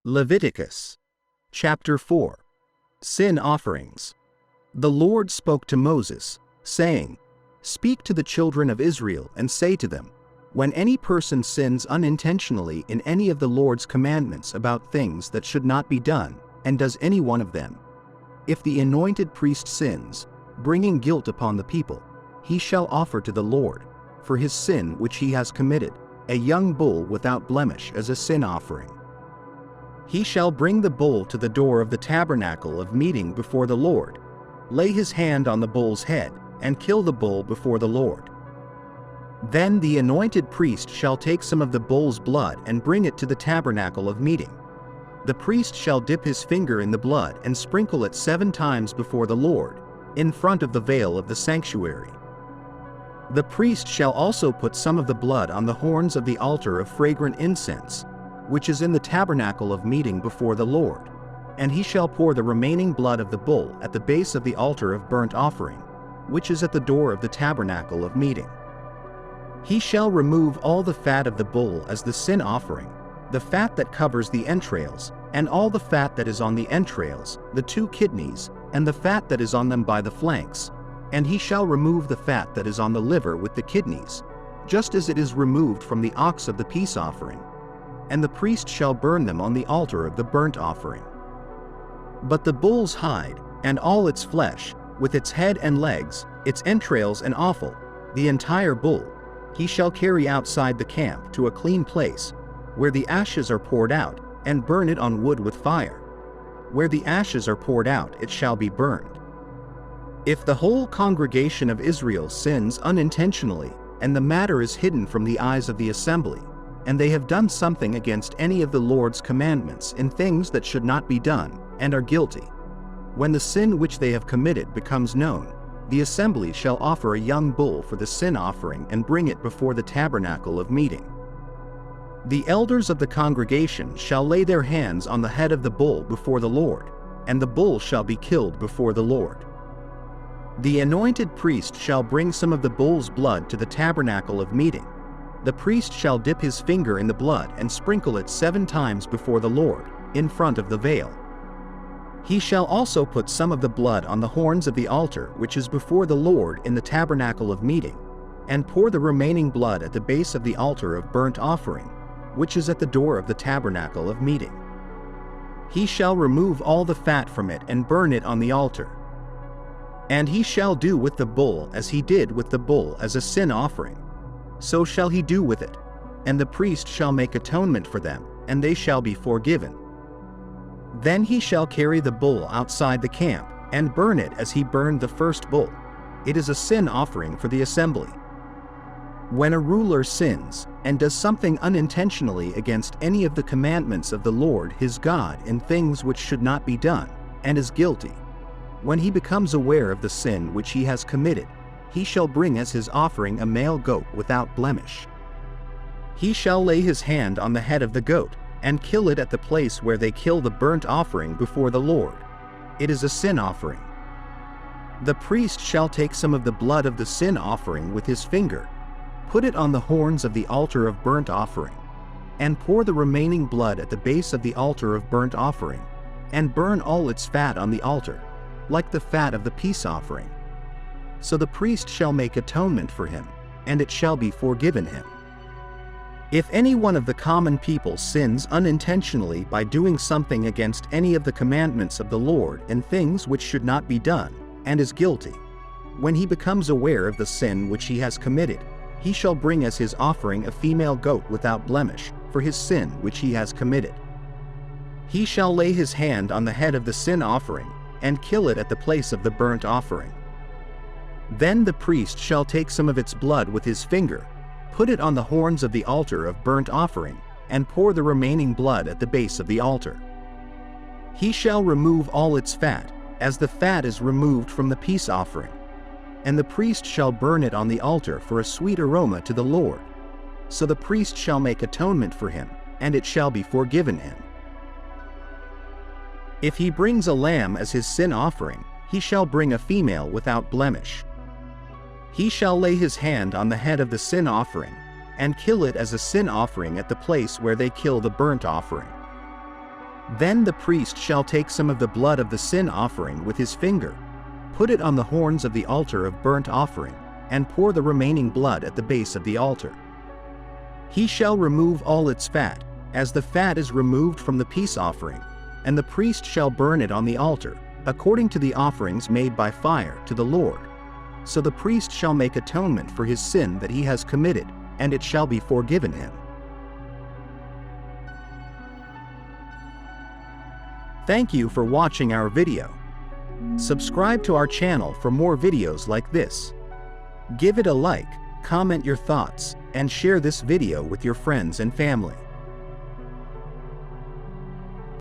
Leviticus. Chapter 4. Sin Offerings. The Lord spoke to Moses, saying, "Speak to the children of Israel and say to them, when any person sins unintentionally in any of the Lord's commandments about things that should not be done, and does any one of them, if the anointed priest sins, bringing guilt upon the people, he shall offer to the Lord, for his sin which he has committed, a young bull without blemish as a sin offering. He shall bring the bull to the door of the tabernacle of meeting before the Lord, lay his hand on the bull's head, and kill the bull before the Lord. Then the anointed priest shall take some of the bull's blood and bring it to the tabernacle of meeting. The priest shall dip his finger in the blood and sprinkle it 7 times before the Lord, in front of the veil of the sanctuary. The priest shall also put some of the blood on the horns of the altar of fragrant incense, which is in the tabernacle of meeting before the Lord, and he shall pour the remaining blood of the bull at the base of the altar of burnt offering, which is at the door of the tabernacle of meeting. He shall remove all the fat of the bull as the sin offering, the fat that covers the entrails, and all the fat that is on the entrails, the 2 kidneys, and the fat that is on them by the flanks, and he shall remove the fat that is on the liver with the kidneys, just as it is removed from the ox of the peace offering, and the priest shall burn them on the altar of the burnt offering. But the bull's hide, and all its flesh, with its head and legs, its entrails and offal, the entire bull, he shall carry outside the camp to a clean place, where the ashes are poured out, and burn it on wood with fire. Where the ashes are poured out, it shall be burned. If the whole congregation of Israel sins unintentionally, and the matter is hidden from the eyes of the assembly, and they have done something against any of the Lord's commandments in things that should not be done, and are guilty, when the sin which they have committed becomes known, the assembly shall offer a young bull for the sin offering and bring it before the tabernacle of meeting. The elders of the congregation shall lay their hands on the head of the bull before the Lord, and the bull shall be killed before the Lord. The anointed priest shall bring some of the bull's blood to the tabernacle of meeting. The priest shall dip his finger in the blood and sprinkle it 7 times before the Lord, in front of the veil. He shall also put some of the blood on the horns of the altar which is before the Lord in the tabernacle of meeting, and pour the remaining blood at the base of the altar of burnt offering, which is at the door of the tabernacle of meeting. He shall remove all the fat from it and burn it on the altar. And he shall do with the bull as he did with the bull as a sin offering. So shall he do with it, and the priest shall make atonement for them, and they shall be forgiven. Then he shall carry the bull outside the camp, and burn it as he burned the first bull. It is a sin offering for the assembly. When a ruler sins, and does something unintentionally against any of the commandments of the Lord his God in things which should not be done, and is guilty, when he becomes aware of the sin which he has committed, he shall bring as his offering a male goat without blemish. He shall lay his hand on the head of the goat, and kill it at the place where they kill the burnt offering before the Lord. It is a sin offering. The priest shall take some of the blood of the sin offering with his finger, put it on the horns of the altar of burnt offering, and pour the remaining blood at the base of the altar of burnt offering, and burn all its fat on the altar, like the fat of the peace offering. So the priest shall make atonement for him, and it shall be forgiven him. If any one of the common people sins unintentionally by doing something against any of the commandments of the Lord in things which should not be done, and is guilty, when he becomes aware of the sin which he has committed, he shall bring as his offering a female goat without blemish, for his sin which he has committed. He shall lay his hand on the head of the sin offering, and kill it at the place of the burnt offering. Then the priest shall take some of its blood with his finger, put it on the horns of the altar of burnt offering, and pour the remaining blood at the base of the altar. He shall remove all its fat, as the fat is removed from the peace offering, and the priest shall burn it on the altar for a sweet aroma to the Lord. So the priest shall make atonement for him, and it shall be forgiven him. If he brings a lamb as his sin offering, he shall bring a female without blemish. He shall lay his hand on the head of the sin offering, and kill it as a sin offering at the place where they kill the burnt offering. Then the priest shall take some of the blood of the sin offering with his finger, put it on the horns of the altar of burnt offering, and pour the remaining blood at the base of the altar. He shall remove all its fat, as the fat is removed from the peace offering, and the priest shall burn it on the altar, according to the offerings made by fire to the Lord. So the priest shall make atonement for his sin that he has committed, and it shall be forgiven him. Thank you for watching our video. Subscribe to our channel for more videos like this. Give it a like, comment your thoughts, and share this video with your friends and family.